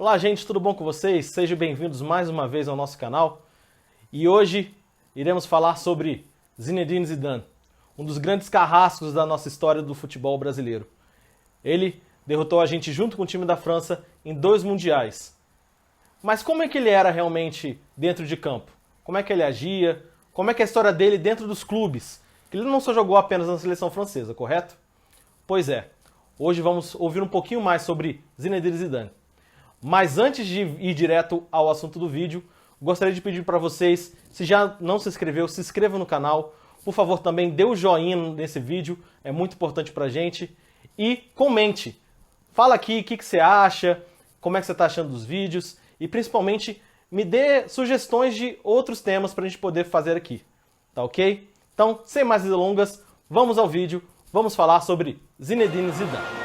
Olá gente, tudo bom com vocês? Sejam bem-vindos mais uma vez ao nosso canal. E hoje iremos falar sobre Zinedine Zidane, um dos grandes carrascos da nossa história do futebol brasileiro. Ele derrotou a gente junto com o time da França em 2 mundiais. Mas como é que ele era realmente dentro de campo? Como é que ele agia? Como é que é a história dele dentro dos clubes? Ele não só jogou apenas na seleção francesa, correto? Pois é, hoje vamos ouvir um pouquinho mais sobre Zinedine Zidane. Mas antes de ir direto ao assunto do vídeo, gostaria de pedir para vocês, se já não se inscreveu, se inscreva no canal. Por favor, também dê o joinha nesse vídeo, é muito importante pra gente. E comente. Fala aqui o que você acha, como é que você está achando dos vídeos. E principalmente, me dê sugestões de outros temas pra gente poder fazer aqui. Tá ok? Então, sem mais delongas, vamos ao vídeo. Vamos falar sobre Zinedine Zidane.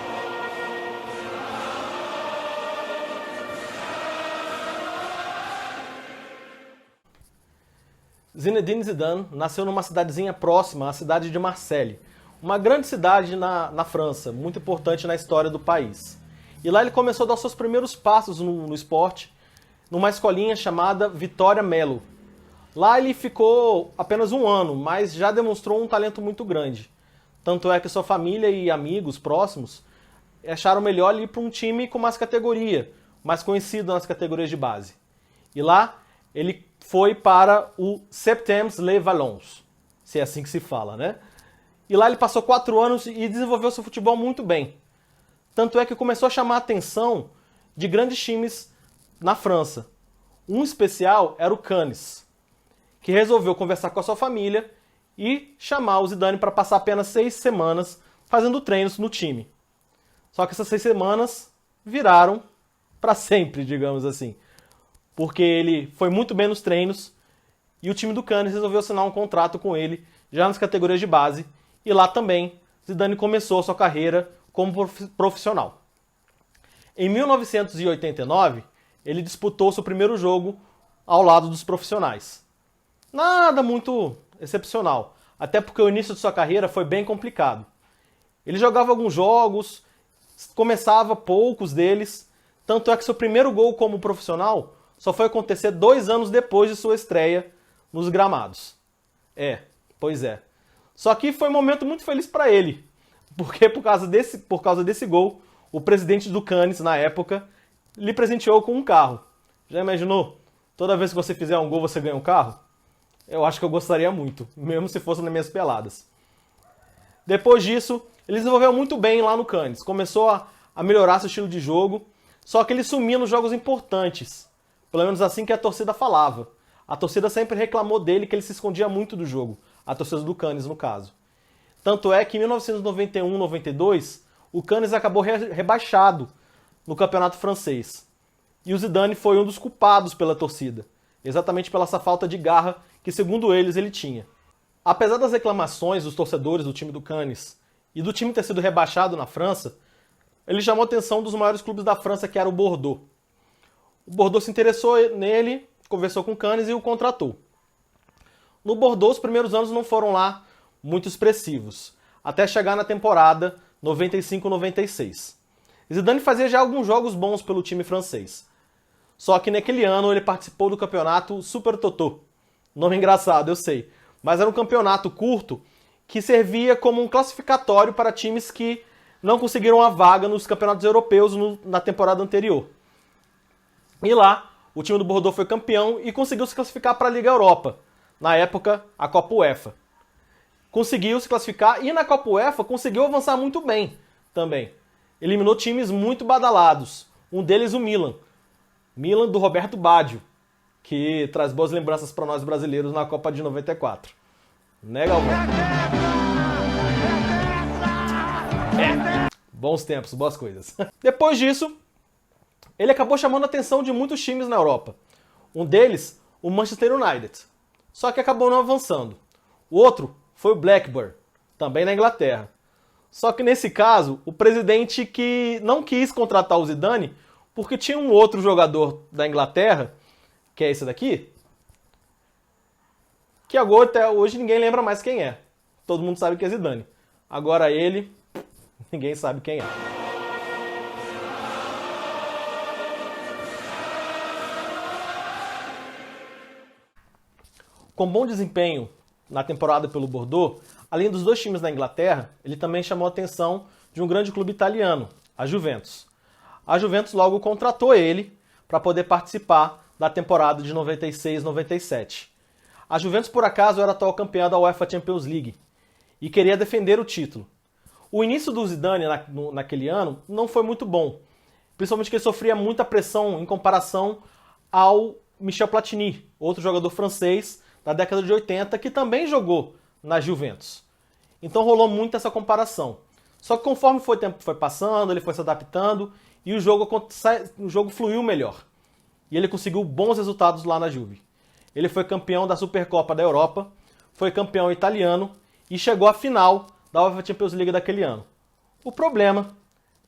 Zinedine Zidane nasceu numa cidadezinha próxima à cidade de Marseille, uma grande cidade na França, muito importante na história do país. E lá ele começou a dar seus primeiros passos no esporte, numa escolinha chamada Vitória Melo. Lá ele ficou apenas 1 ano, mas já demonstrou um talento muito grande. Tanto é que sua família e amigos próximos acharam melhor ir para um time com mais categoria, mais conhecido nas categorias de base. E lá ele foi para o Septems-les-Vallons, se é assim que se fala, né? E lá ele passou 4 anos e desenvolveu seu futebol muito bem. Tanto é que começou a chamar a atenção de grandes times na França. Um especial era o Cannes, que resolveu conversar com a sua família e chamar o Zidane para passar apenas 6 semanas fazendo treinos no time. Só que essas 6 semanas viraram para sempre, digamos assim. Porque ele foi muito bem nos treinos e o time do Cannes resolveu assinar um contrato com ele já nas categorias de base, e lá também Zidane começou a sua carreira como profissional. Em 1989, ele disputou seu primeiro jogo ao lado dos profissionais. Nada muito excepcional, até porque o início de sua carreira foi bem complicado. Ele jogava alguns jogos, começava poucos deles, tanto é que seu primeiro gol como profissional só foi acontecer 2 anos depois de sua estreia nos gramados. Pois é. Só que foi um momento muito feliz para ele, porque por causa desse gol, o presidente do Cannes, na época, lhe presenteou com um carro. Já imaginou? Toda vez que você fizer um gol, você ganha um carro? Eu acho que eu gostaria muito, mesmo se fosse nas minhas peladas. Depois disso, ele desenvolveu muito bem lá no Cannes. Começou a melhorar seu estilo de jogo, só que ele sumia nos jogos importantes. Pelo menos assim que a torcida falava. A torcida sempre reclamou dele, que ele se escondia muito do jogo. A torcida do Cannes, no caso. Tanto é que em 1991-92, o Cannes acabou rebaixado no campeonato francês. E o Zidane foi um dos culpados pela torcida. Exatamente pela essa falta de garra que, segundo eles, ele tinha. Apesar das reclamações dos torcedores do time do Cannes e do time ter sido rebaixado na França, ele chamou a atenção dos maiores clubes da França, que era o Bordeaux. O Bordeaux se interessou nele, conversou com o Cannes e o contratou. No Bordeaux, os primeiros anos não foram lá muito expressivos, até chegar na temporada 95-96. Zidane fazia já alguns jogos bons pelo time francês. Só que naquele ano ele participou do campeonato Super Totó. Nome engraçado, eu sei. Mas era um campeonato curto que servia como um classificatório para times que não conseguiram a vaga nos campeonatos europeus na temporada anterior. E lá, o time do Bordeaux foi campeão e conseguiu se classificar para a Liga Europa. Na época, a Copa UEFA. Conseguiu se classificar e na Copa UEFA conseguiu avançar muito bem também. Eliminou times muito badalados. Um deles o Milan. Milan do Roberto Baggio, que traz boas lembranças para nós brasileiros na Copa de 94. Né, Galvão? Bons tempos, boas coisas. Depois disso, ele acabou chamando a atenção de muitos times na Europa. Um deles, o Manchester United. Só que acabou não avançando. O outro foi o Blackburn, também na Inglaterra. Só que nesse caso, o presidente que não quis contratar o Zidane porque tinha um outro jogador da Inglaterra, que é esse daqui, que agora até hoje ninguém lembra mais quem é. Todo mundo sabe que é Zidane. Agora ele, ninguém sabe quem é. Com bom desempenho na temporada pelo Bordeaux, além dos dois times da Inglaterra, ele também chamou a atenção de um grande clube italiano, a Juventus. A Juventus logo contratou ele para poder participar da temporada de 96-97. A Juventus, por acaso, era atual campeã da UEFA Champions League e queria defender o título. O início do Zidane naquele ano não foi muito bom, principalmente que ele sofria muita pressão em comparação ao Michel Platini, outro jogador francês da década de 80, que também jogou na Juventus. Então rolou muito essa comparação. Só que conforme o tempo foi passando, ele foi se adaptando e o jogo fluiu melhor. E ele conseguiu bons resultados lá na Juve. Ele foi campeão da Supercopa da Europa, foi campeão italiano e chegou à final da UEFA Champions League daquele ano. O problema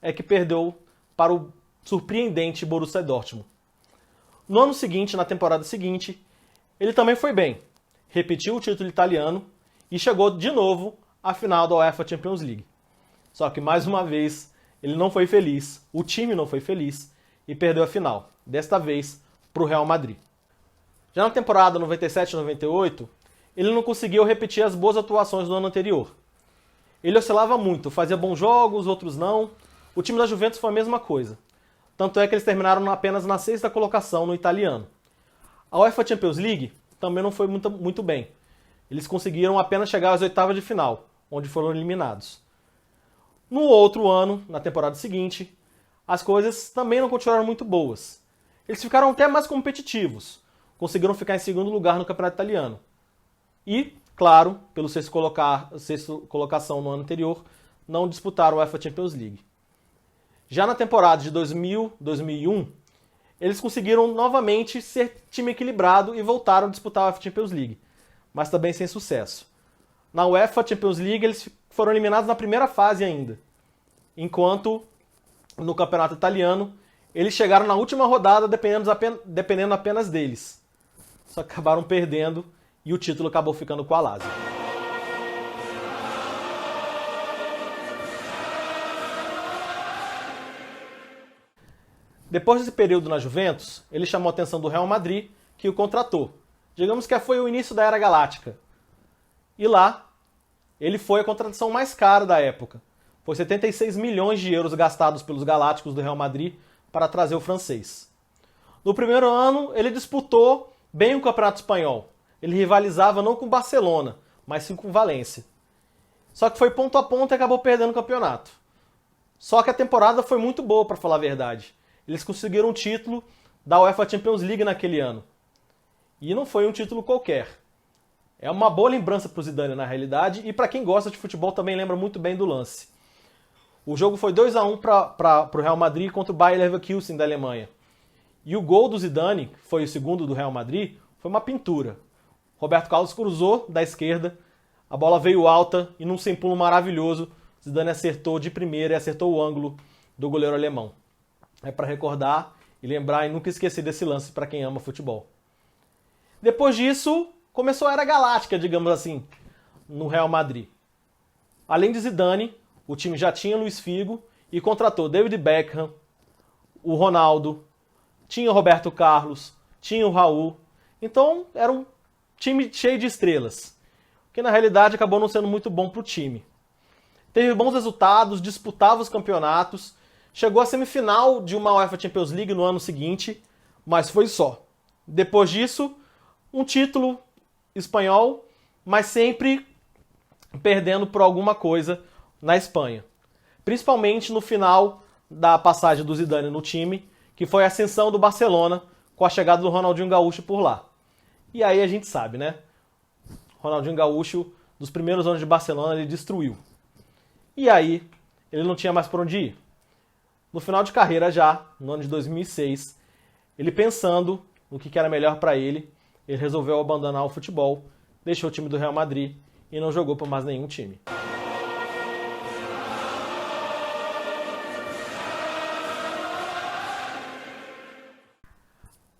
é que perdeu para o surpreendente Borussia Dortmund. No ano seguinte, na temporada seguinte, ele também foi bem. Repetiu o título italiano e chegou de novo à final da UEFA Champions League. Só que mais uma vez ele não foi feliz, o time não foi feliz e perdeu a final, desta vez para o Real Madrid. Já na temporada 97-98, ele não conseguiu repetir as boas atuações do ano anterior. Ele oscilava muito, fazia bons jogos, outros não. O time da Juventus foi a mesma coisa. Tanto é que eles terminaram apenas na 6ª colocação no italiano. A UEFA Champions League também não foi muito bem. Eles conseguiram apenas chegar às 8ª de final, onde foram eliminados. No outro ano, na temporada seguinte, as coisas também não continuaram muito boas. Eles ficaram até mais competitivos, conseguiram ficar em segundo lugar no campeonato italiano. E, claro, pelo sexta colocação no ano anterior, não disputaram a UEFA Champions League. Já na temporada de 2000-2001, eles conseguiram novamente ser time equilibrado e voltaram a disputar a UEFA Champions League, mas também sem sucesso. Na UEFA Champions League eles foram eliminados na primeira fase ainda, enquanto no campeonato italiano eles chegaram na última rodada dependendo apenas deles. Só que acabaram perdendo e o título acabou ficando com a Lazio. Depois desse período na Juventus, ele chamou a atenção do Real Madrid, que o contratou. Digamos que foi o início da Era Galáctica. E lá, ele foi a contratação mais cara da época. Foi 76 milhões de euros gastados pelos galácticos do Real Madrid para trazer o francês. No primeiro ano, ele disputou bem o Campeonato Espanhol. Ele rivalizava não com o Barcelona, mas sim com o Valência. Só que foi ponto a ponto e acabou perdendo o campeonato. Só que a temporada foi muito boa, para falar a verdade. Eles conseguiram um título da UEFA Champions League naquele ano. E não foi um título qualquer. É uma boa lembrança para o Zidane, na realidade, e para quem gosta de futebol também lembra muito bem do lance. O jogo foi 2-1 para o Real Madrid contra o Bayer Leverkusen da Alemanha. E o gol do Zidane, que foi o segundo do Real Madrid, foi uma pintura. Roberto Carlos cruzou da esquerda, a bola veio alta e num sem-pulo maravilhoso, Zidane acertou de primeira e acertou o ângulo do goleiro alemão. É para recordar e lembrar e nunca esquecer desse lance para quem ama futebol. Depois disso, começou a Era Galáctica, digamos assim, no Real Madrid. Além de Zidane, o time já tinha Luís Figo e contratou David Beckham, o Ronaldo, tinha o Roberto Carlos, tinha o Raul. Então, era um time cheio de estrelas, que na realidade acabou não sendo muito bom para o time. Teve bons resultados, disputava os campeonatos, chegou à semifinal de uma UEFA Champions League no ano seguinte, mas foi só. Depois disso, um título espanhol, mas sempre perdendo por alguma coisa na Espanha. Principalmente no final da passagem do Zidane no time, que foi a ascensão do Barcelona com a chegada do Ronaldinho Gaúcho por lá. E aí a gente sabe, né? Ronaldinho Gaúcho, dos primeiros anos de Barcelona, ele destruiu. E aí, ele não tinha mais por onde ir. No final de carreira já, no ano de 2006, ele pensando no que era melhor para ele resolveu abandonar o futebol, deixou o time do Real Madrid e não jogou por mais nenhum time.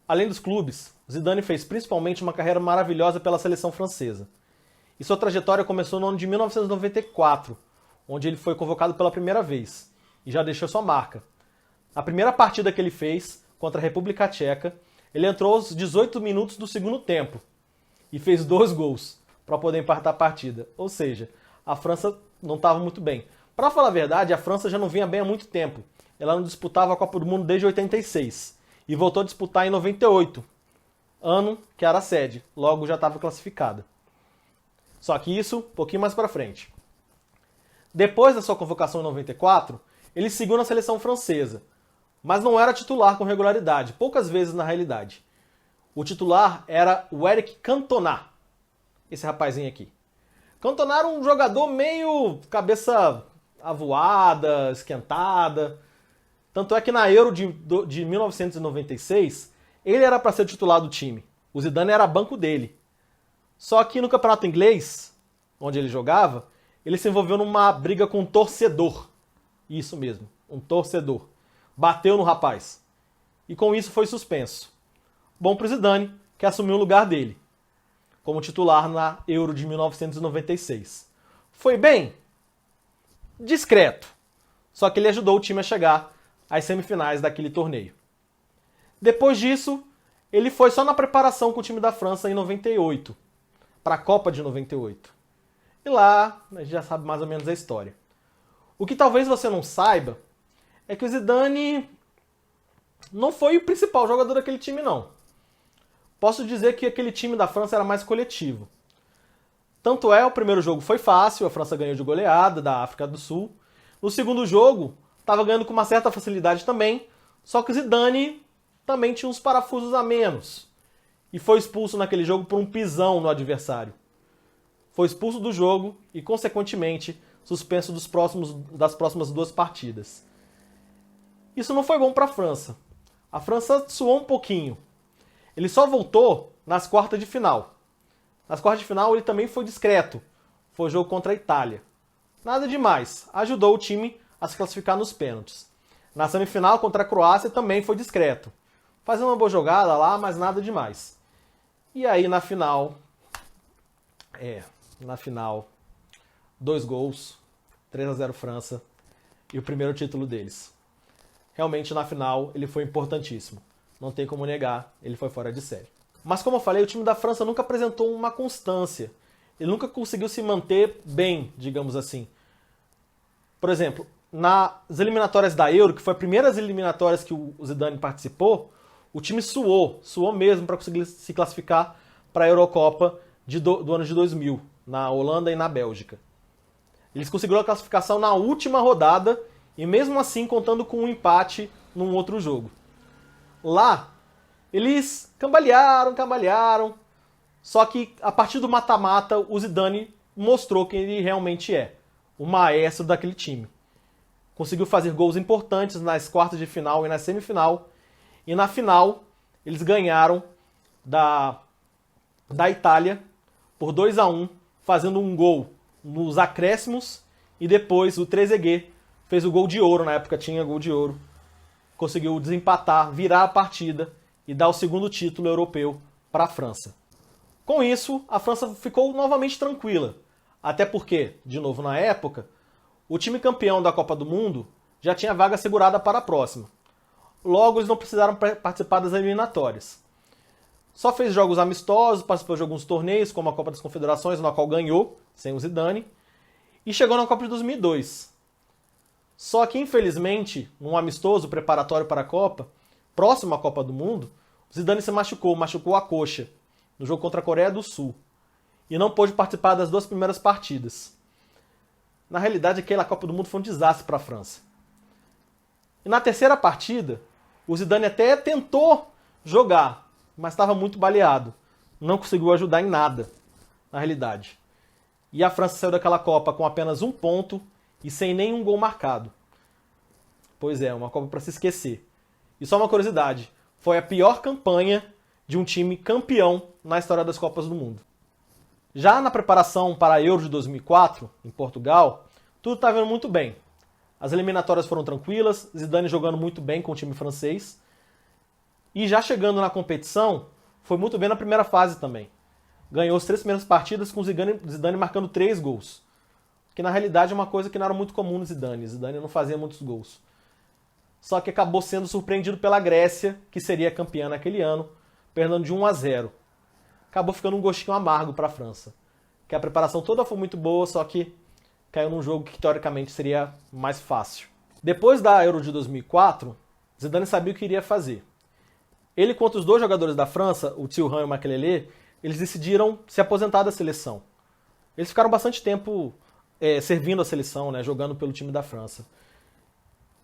Além dos clubes, Zidane fez principalmente uma carreira maravilhosa pela seleção francesa. E sua trajetória começou no ano de 1994, onde ele foi convocado pela primeira vez e já deixou sua marca. Na primeira partida que ele fez, contra a República Tcheca, ele entrou aos 18 minutos do segundo tempo. e fez 2 gols para poder empatar a partida. Ou seja, a França não estava muito bem. Para falar a verdade, a França já não vinha bem há muito tempo. Ela não disputava a Copa do Mundo desde 86 e voltou a disputar em 98, ano que era a sede, logo já estava classificada. Só que isso um pouquinho mais para frente. Depois da sua convocação em 94, ele seguiu na seleção francesa, mas não era titular com regularidade, poucas vezes na realidade. O titular era o Eric Cantona, esse rapazinho aqui. Cantona era um jogador meio cabeça avoada, esquentada. Tanto é que na Euro de 1996, ele era para ser o titular do time. O Zidane era banco dele. Só que no campeonato inglês, onde ele jogava, ele se envolveu numa briga com um torcedor. Isso mesmo, um torcedor. Bateu no rapaz. E com isso foi suspenso. Bom pro Zidane, que assumiu o lugar dele, como titular na Euro de 1996. Foi bem? Discreto. Só que ele ajudou o time a chegar às semifinais daquele torneio. Depois disso, ele foi só na preparação com o time da França em 98, para a Copa de 98. E lá, a gente já sabe mais ou menos a história. O que talvez você não saiba é que o Zidane não foi o principal jogador daquele time, não. Posso dizer que aquele time da França era mais coletivo. Tanto é, o primeiro jogo foi fácil, a França ganhou de goleada da África do Sul. No segundo jogo, estava ganhando com uma certa facilidade também, só que o Zidane também tinha uns parafusos a menos. E foi expulso naquele jogo por um pisão no adversário. Foi expulso do jogo e, consequentemente, suspenso das próximas 2 partidas. Isso não foi bom para a França. A França suou um pouquinho. Ele só voltou nas quartas de final. Nas quartas de final ele também foi discreto. Foi jogo contra a Itália. Nada demais. Ajudou o time a se classificar nos pênaltis. Na semifinal contra a Croácia também foi discreto. Fazendo uma boa jogada lá, mas nada demais. E aí na final... Na final, 2 gols, 3-0 França e o primeiro título deles. Realmente, na final, ele foi importantíssimo. Não tem como negar, ele foi fora de série. Mas como eu falei, o time da França nunca apresentou uma constância. Ele nunca conseguiu se manter bem, digamos assim. Por exemplo, nas eliminatórias da Euro, que foi as primeiras eliminatórias que o Zidane participou, o time suou mesmo para conseguir se classificar para a Eurocopa do ano de 2000. Na Holanda e na Bélgica. Eles conseguiram a classificação na última rodada e mesmo assim contando com um empate num outro jogo. Lá, eles cambalearam, só que a partir do mata-mata o Zidane mostrou quem ele realmente é, o maestro daquele time. Conseguiu fazer gols importantes nas quartas de final e na semifinal, e na final eles ganharam da Itália por 2-1, fazendo um gol nos acréscimos, e depois o Trezeguet fez o gol de ouro, na época tinha gol de ouro, conseguiu desempatar, virar a partida e dar o segundo título europeu para a França. Com isso, a França ficou novamente tranquila, até porque, de novo na época, o time campeão da Copa do Mundo já tinha vaga segurada para a próxima. Logo, eles não precisaram participar das eliminatórias. Só fez jogos amistosos, participou de alguns torneios, como a Copa das Confederações, na qual ganhou, sem o Zidane, e chegou na Copa de 2002. Só que, infelizmente, num amistoso preparatório para a Copa, próximo à Copa do Mundo, o Zidane se machucou a coxa, no jogo contra a Coreia do Sul, e não pôde participar das 2 primeiras partidas. Na realidade, aquela Copa do Mundo foi um desastre para a França. E na terceira partida, o Zidane até tentou jogar, mas estava muito baleado. Não conseguiu ajudar em nada, na realidade. E a França saiu daquela Copa com apenas 1 ponto e sem nenhum gol marcado. Pois é, uma Copa para se esquecer. E só uma curiosidade, foi a pior campanha de um time campeão na história das Copas do Mundo. Já na preparação para a Euro de 2004, em Portugal, tudo estava indo muito bem. As eliminatórias foram tranquilas, Zidane jogando muito bem com o time francês. E já chegando na competição, foi muito bem na primeira fase também. Ganhou as 3 primeiras partidas com o Zidane marcando 3 gols. Que na realidade é uma coisa que não era muito comum no Zidane. Zidane não fazia muitos gols. Só que acabou sendo surpreendido pela Grécia, que seria campeã naquele ano, perdendo de 1-0. acabou ficando um gostinho amargo para a França. Que a preparação toda foi muito boa, só que caiu num jogo que teoricamente seria mais fácil. Depois da Euro de 2004, Zidane sabia o que iria fazer. Ele contra os dois jogadores da França, o Thuram e o Makelele, eles decidiram se aposentar da seleção. Eles ficaram bastante tempo servindo a seleção, né, jogando pelo time da França.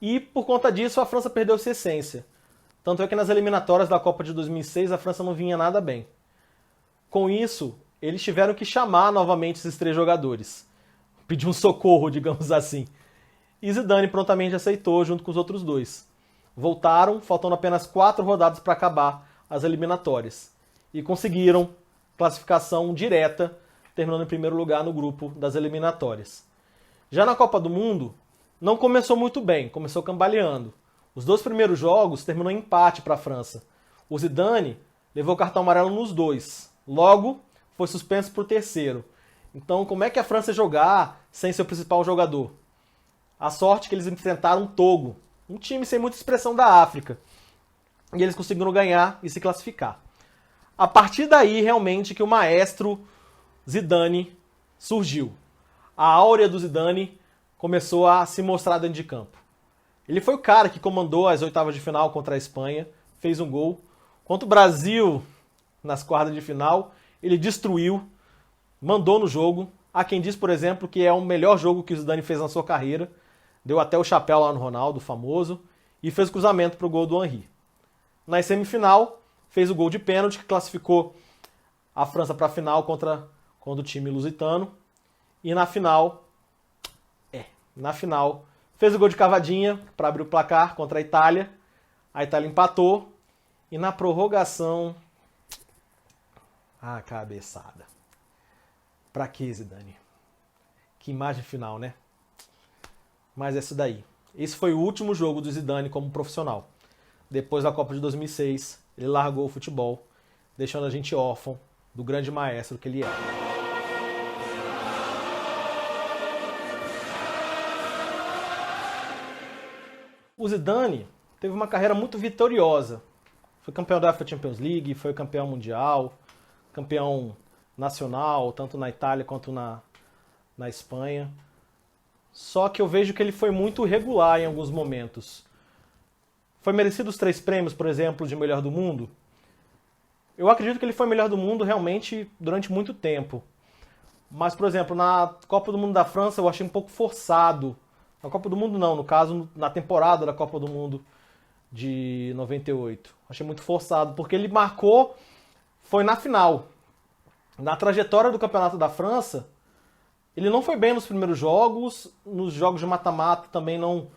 E por conta disso a França perdeu sua essência. Tanto é que nas eliminatórias da Copa de 2006 a França não vinha nada bem. Com isso, eles tiveram que chamar novamente esses três jogadores. Pedir um socorro, digamos assim. E Zidane prontamente aceitou junto com os outros dois. Voltaram, faltando apenas 4 rodadas para acabar as eliminatórias. E conseguiram classificação direta, terminando em primeiro lugar no grupo das eliminatórias. Já na Copa do Mundo, não começou muito bem, começou cambaleando. Os 2 primeiros jogos terminou em empate para a França. O Zidane levou cartão amarelo nos 2. Logo, foi suspenso para o terceiro. Então, como é que a França ia jogar sem seu principal jogador? A sorte que eles enfrentaram o Togo, um time sem muita expressão da África. E eles conseguiram ganhar e se classificar. A partir daí, realmente, que o maestro Zidane surgiu. A áurea do Zidane começou a se mostrar dentro de campo. Ele foi o cara que comandou as oitavas de final contra a Espanha, fez um gol. Contra o Brasil, nas quartas de final, ele destruiu, mandou no jogo. Há quem diz, por exemplo, que é o melhor jogo que o Zidane fez na sua carreira. Deu até o chapéu lá no Ronaldo, famoso, e fez o cruzamento para o gol do Henry. Na semifinal, fez o gol de pênalti, que classificou a França para a final contra o time lusitano. E na final, fez o gol de cavadinha para abrir o placar contra a Itália. A Itália empatou. E na prorrogação, a cabeçada. Pra que, Zidane? Que imagem final, né? Mas é isso daí. Esse foi o último jogo do Zidane como profissional. Depois da Copa de 2006, ele largou o futebol, deixando a gente órfão do grande maestro que ele é. O Zidane teve uma carreira muito vitoriosa. Foi campeão da UEFA Champions League, foi campeão mundial, campeão nacional, tanto na Itália quanto na Espanha. Só que eu vejo que ele foi muito irregular em alguns momentos. Foi merecido os 3 prêmios, por exemplo, de melhor do mundo? Eu acredito que ele foi melhor do mundo realmente durante muito tempo. Mas, por exemplo, na Copa do Mundo da França eu achei um pouco forçado. Na Copa do Mundo não, no caso, na temporada da Copa do Mundo de 98. Achei muito forçado, porque ele marcou, foi na final. Na trajetória do Campeonato da França, ele não foi bem nos primeiros jogos, nos jogos de mata-mata também não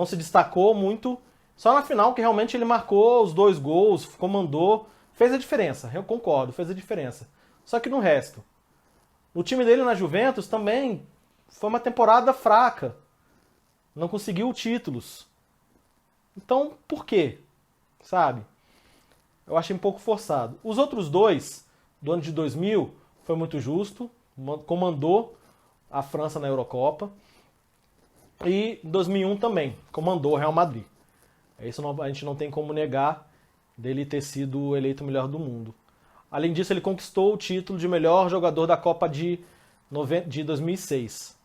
se destacou muito. Só na final que realmente ele marcou os 2 gols, comandou, fez a diferença, eu concordo, fez a diferença. Só que no resto, no time dele na Juventus também foi uma temporada fraca, não conseguiu títulos. Então, por quê? Sabe? Eu achei um pouco forçado. Os outros 2, do ano de 2000, foi muito justo, comandou a França na Eurocopa. E 2001 também, comandou o Real Madrid. Isso a gente não tem como negar dele ter sido eleito o melhor do mundo. Além disso, ele conquistou o título de melhor jogador da Copa de 2006.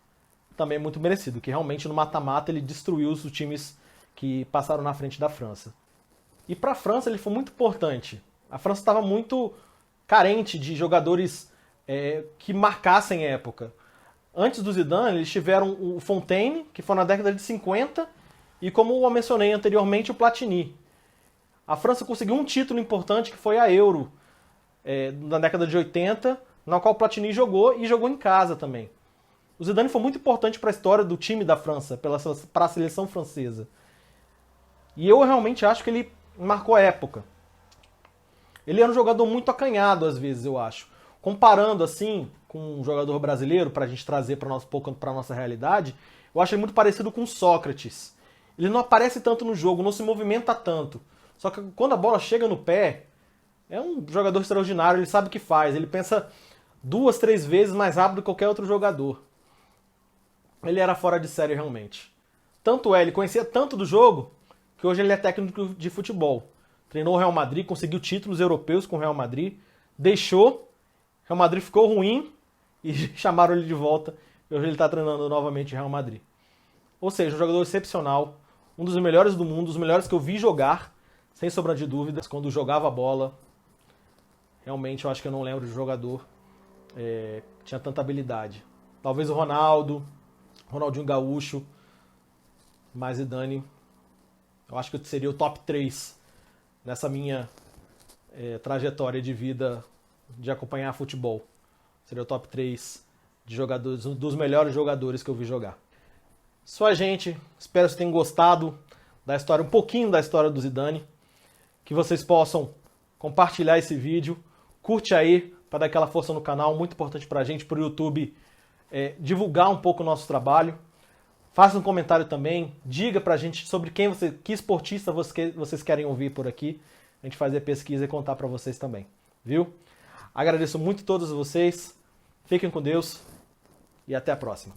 Também muito merecido, que realmente no mata-mata ele destruiu os times que passaram na frente da França. E para a França ele foi muito importante. A França estava muito carente de jogadores que marcassem época. Antes do Zidane, eles tiveram o Fontaine, que foi na década de 50, e como eu mencionei anteriormente, o Platini. A França conseguiu um título importante, que foi a Euro, na década de 80, na qual o Platini jogou, e jogou em casa também. O Zidane foi muito importante para a história do time da França, para a seleção francesa. E eu realmente acho que ele marcou a época. Ele era um jogador muito acanhado, às vezes, eu acho. Comparando, assim, com um jogador brasileiro, para a gente trazer para a nossa realidade, eu acho ele muito parecido com o Sócrates. Ele não aparece tanto no jogo, não se movimenta tanto. Só que quando a bola chega no pé, é um jogador extraordinário, ele sabe o que faz. Ele pensa 2, 3 vezes mais rápido que qualquer outro jogador. Ele era fora de série, realmente. Tanto ele conhecia tanto do jogo, que hoje ele é técnico de futebol. Treinou o Real Madrid, conseguiu títulos europeus com o Real Madrid, deixou, Real Madrid ficou ruim e chamaram ele de volta e hoje ele está treinando novamente o Real Madrid. Ou seja, um jogador excepcional, um dos melhores do mundo, dos melhores que eu vi jogar, sem sombra de dúvidas, quando jogava a bola. Realmente eu acho que eu não lembro de jogador que tinha tanta habilidade. Talvez o Ronaldinho Gaúcho, mas Zidane, eu acho que seria o top 3 nessa minha trajetória de vida de acompanhar futebol. Seria o top 3 de jogadores, um dos melhores jogadores que eu vi jogar. Só a gente, espero que vocês tenham gostado da história, um pouquinho da história do Zidane, que vocês possam compartilhar esse vídeo, curte aí para dar aquela força no canal, muito importante para a gente, para o YouTube divulgar um pouco o nosso trabalho. Faça um comentário também, diga pra gente sobre que esportista vocês querem ouvir por aqui. A gente fazer pesquisa e contar pra vocês também, viu? Agradeço muito a todos vocês, fiquem com Deus e até a próxima.